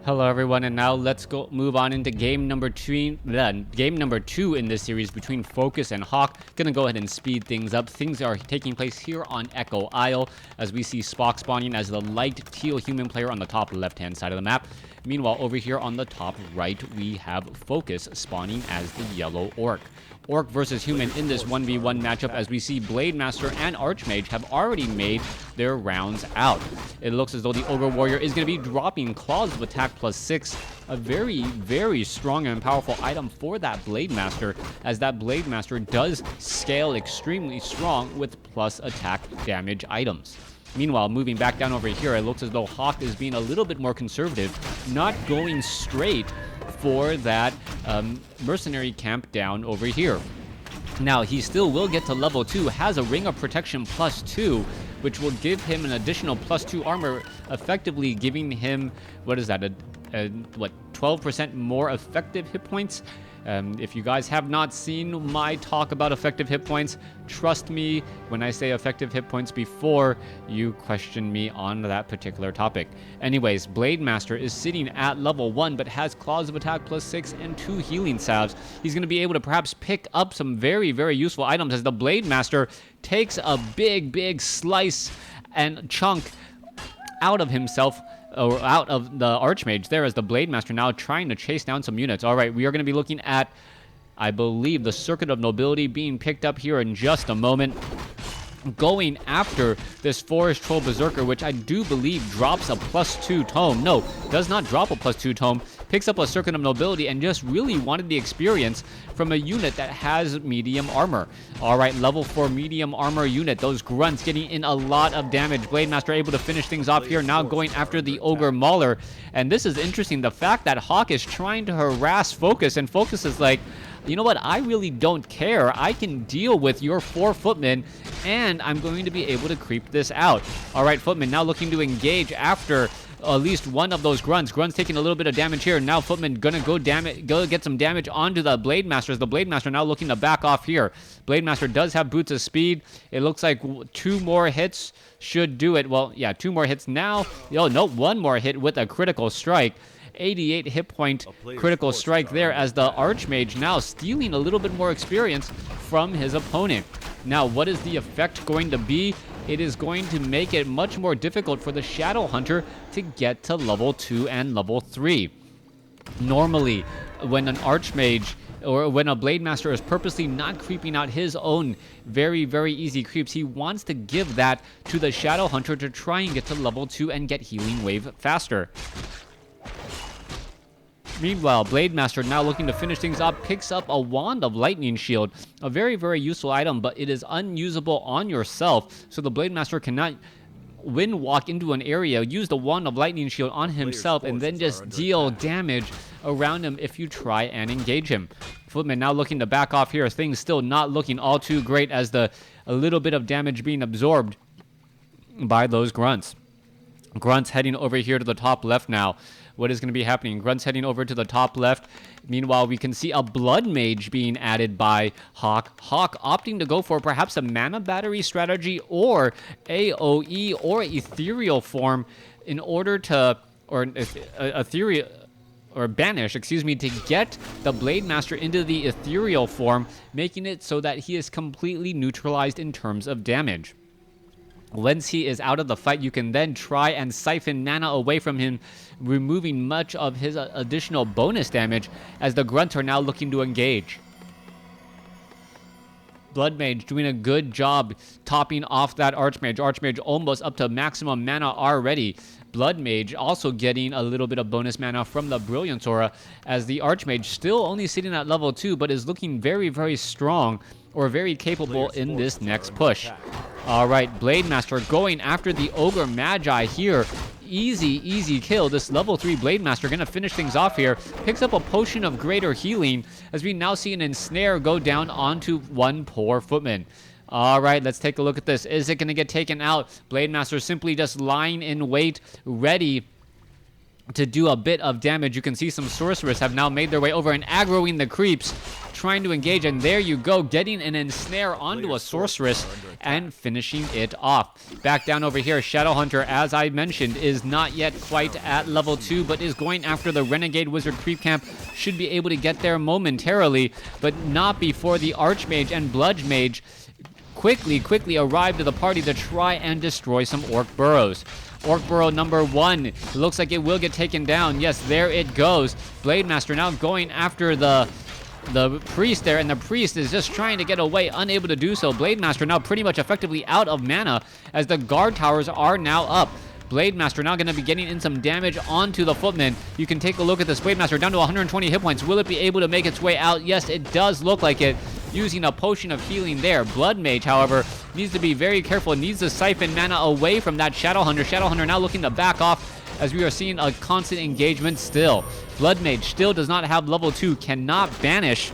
Hello everyone, and now let's go move on into game number two in this series between Focus and Hawk. Gonna go ahead and speed things up. Things are taking place here on Echo Isle as we see Spock spawning as the light teal human player on the top left hand side of the map. Meanwhile, over here on the top right, we have Focus spawning as the yellow orc. Orc versus human in this 1v1 matchup as we see Blade Master and Archmage have already made their rounds out. It looks as though the Ogre Warrior is going to be dropping Claws of Attack +6, a very, very strong and powerful item for that Blade Master, as that Blade Master does scale extremely strong with plus attack damage items. Meanwhile, moving back down over here, it looks as though Hawk is being a little bit more conservative, not going straight for that mercenary camp down over here. Now, he still will get to level 2, has a Ring of Protection +2, which will give him an additional +2 armor, effectively giving him, what is that, 12% more effective hit points? If you guys have not seen my talk about effective hit points, trust me when I say effective hit points before you question me on that particular topic. Anyways, Blade Master is sitting at level 1 but has Claws of Attack +6 and 2 healing salves. He's going to be able to perhaps pick up some very, very useful items as the Blade Master takes a big slice and chunk out of himself, or out of the Archmage there, as the Blade Master now trying to chase down some units. All right, we are going to be looking at, I believe, the Circuit of Nobility being picked up here in just a moment. Going after this Forest Troll Berserker, which I do believe drops a +2 tome. No, does not drop a +2 tome. Picks up a Circuit of Nobility and just really wanted the experience from a unit that has medium armor. All right, level 4 medium armor unit. Those grunts getting in a lot of damage. Blade Master able to finish things off here, now going after the Ogre Mauler. And this is interesting, the fact that Hawk is trying to harass Focus, and Focus is like, you know what, I really don't care. I can deal with your 4 footmen, and I'm going to be able to creep this out. All right, Footman now looking to engage after at least one of those grunts. Grunts taking a little bit of damage here. Now Footman gonna go get some damage onto the Blade Masters. The Blade Master now looking to back off here. Blade Master does have Boots of Speed. It looks like 2 more hits should do it. Well, yeah, 2 more hits now. Oh, no, 1 more hit with a critical strike. 88 hit point critical strike there, as the Archmage now stealing a little bit more experience from his opponent. Now, what is the effect going to be? It is going to make it much more difficult for the Shadow Hunter to get to level 2 and level 3. Normally, when an Archmage or when a Blade Master is purposely not creeping out his own very, very easy creeps, he wants to give that to the Shadow Hunter to try and get to level 2 and get Healing Wave faster. Meanwhile, Blade Master now looking to finish things up, picks up a Wand of Lightning Shield, a very, very useful item, but it is unusable on yourself, so the Blade Master cannot wind walk into an area, use the Wand of Lightning Shield on himself, and then just deal damage around him if you try and engage him. Footman now looking to back off here, things still not looking all too great as a little bit of damage being absorbed by those grunts. Grunts heading over here to the top left now. What is going to be happening? Grunts heading over to the top left. Meanwhile, we can see a Blood Mage being added by Hawk. Hawk opting to go for perhaps a Mana Battery strategy or AoE or Ethereal form in order to, or Ethereal, or Banish, excuse me, to get the Blade Master into the Ethereal form, making it so that he is completely neutralized in terms of damage. Once he is out of the fight, you can then try and siphon mana away from him, removing much of his additional bonus damage, as the grunts are now looking to engage. Blood Mage doing a good job topping off that Archmage. Archmage almost up to maximum mana already. Blood Mage also getting a little bit of bonus mana from the Brilliance Aura, as the Archmage still only sitting at level 2, but is looking very, very strong, or very capable in this next push. All right, Blade Master going after the Ogre Magi here. Easy kill. This level 3 Blade Master gonna finish things off here. Picks up a Potion of Greater Healing, as we now see an Ensnare go down onto one poor footman. All right, let's take a look at this. Is it gonna get taken out? Blade Master simply just lying in wait, ready to do a bit of damage. You can see some sorcerers have now made their way over and aggroing the creeps, trying to engage, and there you go, getting an ensnare onto a sorceress and finishing it off. Back down over here, Shadowhunter, as I mentioned, is not yet quite at level 2, but is going after the Renegade Wizard creep camp. Should be able to get there momentarily, but not before the Archmage and Bludge Mage quickly arrive to the party to try and destroy some Orc Burrows. Orc Burrow number 1 looks like it will get taken down. Yes, there it goes. Blade Master now going after the priest there, and the priest is just trying to get away, unable to do so. Blade Master now pretty much effectively out of mana as the guard towers are now up. Blade Master now going to be getting in some damage onto the footman. You can take a look at this Blade Master down to 120 hit points. Will it be able to make its way out? Yes, it does look like it, using a potion of healing there. Blood Mage, however, needs to be very careful, needs to siphon mana away from that Shadowhunter. Shadowhunter now looking to back off as we are seeing a constant engagement still. Blood Mage still does not have level 2, cannot banish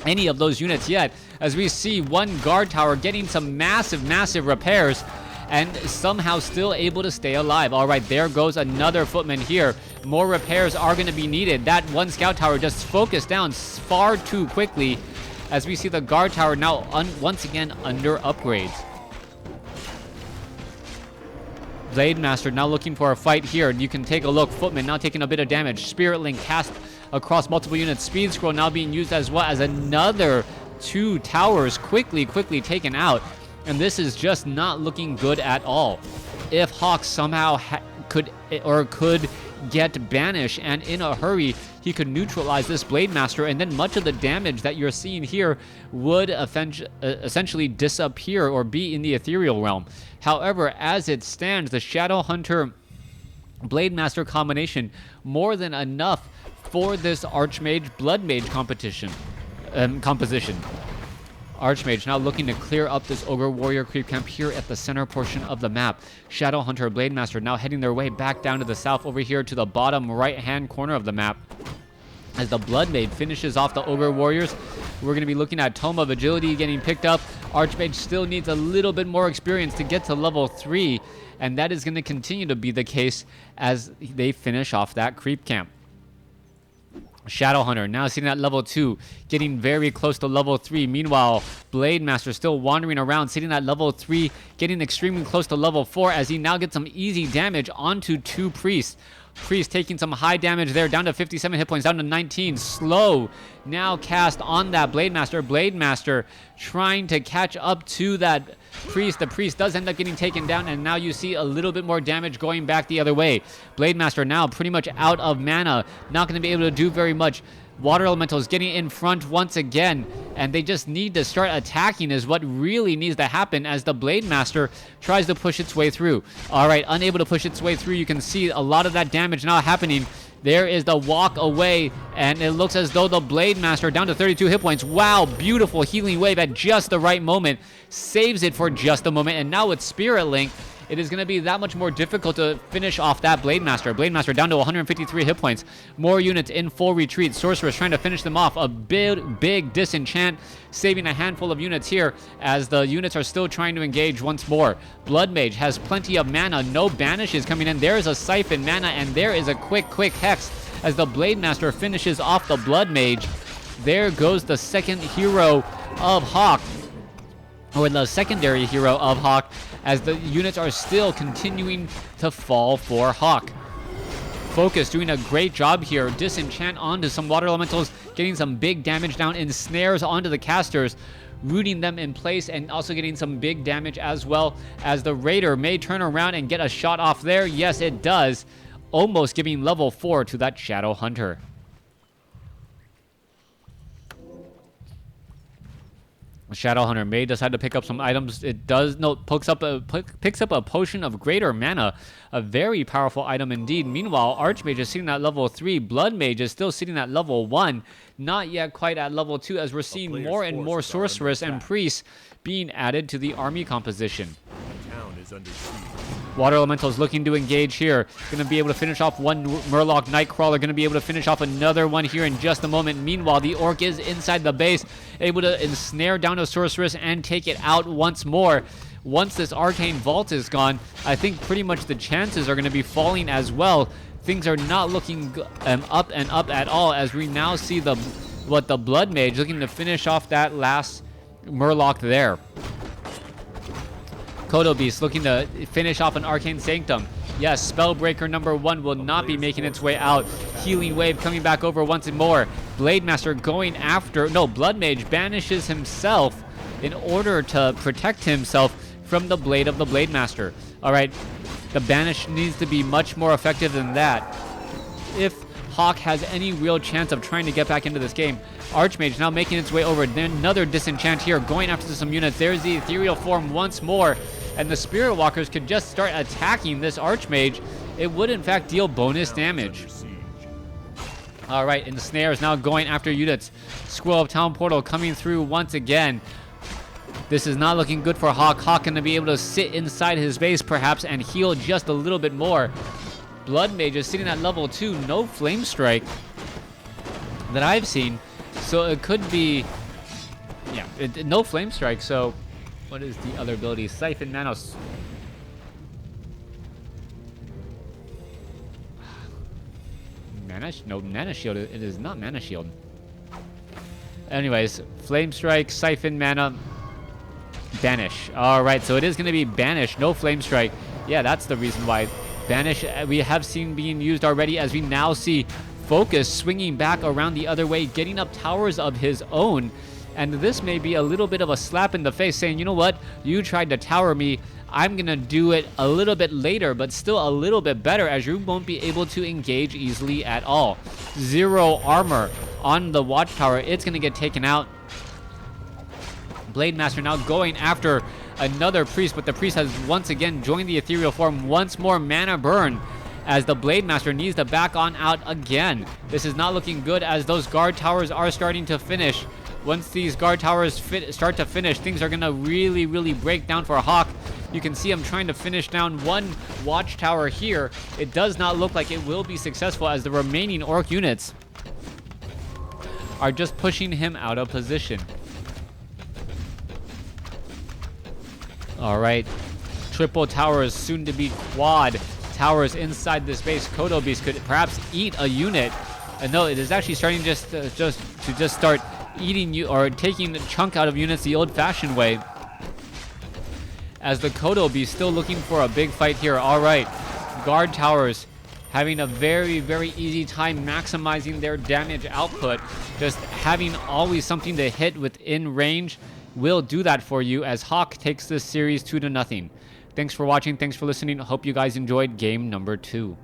any of those units yet, as we see one guard tower getting some massive repairs and somehow still able to stay alive. All right, there goes another footman here. More repairs are going to be needed. That one scout tower just focused down far too quickly, as we see the guard tower now once again under upgrades. Blade Master now looking for a fight here. You can take a look. Footman now taking a bit of damage. Spirit Link cast across multiple units. Speed Scroll now being used as well, as another 2 towers quickly taken out. And this is just not looking good at all. If Hawk somehow could get banished, and in a hurry, he could neutralize this Blade Master, and then much of the damage that you're seeing here would essentially disappear or be in the ethereal realm. However, as it stands, the Shadowhunter Blade Master combination more than enough for this Archmage Blood Mage composition. Archmage now looking to clear up this Ogre Warrior creep camp here at the center portion of the map. Shadowhunter Blade Master now heading their way back down to the south over here to the bottom right-hand corner of the map. As the Blood Mage finishes off the Ogre Warriors, we're going to be looking at Tome of Agility getting picked up. Archmage still needs a little bit more experience to get to level 3, and that is going to continue to be the case as they finish off that creep camp. Shadowhunter now sitting at level 2, getting very close to level 3. Meanwhile, Blade Master still wandering around, sitting at level 3, getting extremely close to level 4 as he now gets some easy damage onto 2 priests. Priest taking some high damage there, down to 57 hit points, down to 19. Slow now cast on that Blade Master. Blade Master trying to catch up to that priest. The priest does end up getting taken down, and now you see a little bit more damage going back the other way. Blade Master now pretty much out of mana, not going to be able to do very much. Water Elementals getting in front once again, and they just need to start attacking is what really needs to happen as the Blade Master tries to push its way through. All right, unable to push its way through. You can see a lot of that damage now happening. There is the walk away, and it looks as though the Blade Master down to 32 hit points. Wow, beautiful healing wave at just the right moment. Saves it for just a moment, and now with Spirit Link, it is going to be that much more difficult to finish off that Blade Master. Blade Master down to 153 hit points. More units in full retreat. Sorceress trying to finish them off. A big disenchant, saving a handful of units here as the units are still trying to engage once more. Blood Mage has plenty of mana. No banishes coming in. There is a siphon mana, and there is a quick hex as the Blade Master finishes off the Blood Mage. There goes the second hero of Hawk, or the secondary hero of Hawk, as the units are still continuing to fall for Hawk. Focus doing a great job here. Disenchant onto some Water Elementals, getting some big damage down, ensnares onto the casters, rooting them in place, and also getting some big damage as well, as the Raider may turn around and get a shot off there. Yes, it does. Almost giving level 4 to that Shadowhunter. Shadowhunter may decide to pick up some items. It does picks up a potion of greater mana, a very powerful item indeed. Meanwhile, Archmage is sitting at level 3. Blood Mage is still sitting at level 1, not yet quite at level 2, as we're seeing more and more sorceress and priests being added to the army composition. The town is under siege. Water Elementals looking to engage here. Going to be able to finish off one Murloc Nightcrawler. Going to be able to finish off another one here in just a moment. Meanwhile, the Orc is inside the base, able to ensnare down a Sorceress and take it out once more. once this Arcane Vault is gone, I think pretty much the chances are going to be falling as well. Things are not looking up and up at all, as we now see the Blood Mage looking to finish off that last Murloc there. Kodo Beast looking to finish off an Arcane Sanctum. Yes, Spellbreaker number 1 will not be making its way out. Healing Wave coming back over once more. Blade Master going after... No, Blood Mage banishes himself in order to protect himself from the blade of the Blade Master. Alright, the banish needs to be much more effective than that. If Hawk has any real chance of trying to get back into this game. Archmage now making its way over. Then another disenchant here, going after some units. There's the ethereal form once more. And the Spirit Walkers could just start attacking this Archmage. It would in fact deal bonus damage. Alright, and the Snare is now going after units. Squirrel of Town Portal coming through once again. This is not looking good for Hawk. Hawk going to be able to sit inside his base perhaps and heal just a little bit more. Blood Mage is sitting at level 2. No Flame Strike that I've seen. So it could be... Yeah, no Flame Strike. So what is the other ability? Siphon Manos. No, Mana Shield. It is not Mana Shield. Anyways, Flame Strike, Siphon Mana, Banish. Alright, so it is going to be Banish, no Flame Strike. Yeah, that's the reason why. Banish, we have seen being used already, as we now see Focus swinging back around the other way, getting up towers of his own. And this may be a little bit of a slap in the face, saying, you know what, you tried to tower me, I'm going to do it a little bit later, but still a little bit better, as you won't be able to engage easily at all. 0 armor on the Watchtower. It's going to get taken out. Blade Master now going after another Priest, but the Priest has once again joined the ethereal form. Once more mana burn, as the Blade Master needs to back on out again. This is not looking good, as those guard towers are starting to finish. Once these guard towers start to finish, things are going to really break down for Hawk. You can see him trying to finish down one Watchtower here. It does not look like it will be successful, as the remaining Orc units are just pushing him out of position. Alright, triple towers, soon to be quad towers inside this base. Kodo Beast could perhaps eat a unit. No, it is actually starting to just start eating you, or taking a chunk out of units the old-fashioned way. As the Kodo Beast still looking for a big fight here. Alright, guard towers having a very easy time maximizing their damage output. Just having always something to hit within range will do that for you, as Hawk takes this series 2-0. Thanks for watching. Thanks for listening. Hope you guys enjoyed game number 2.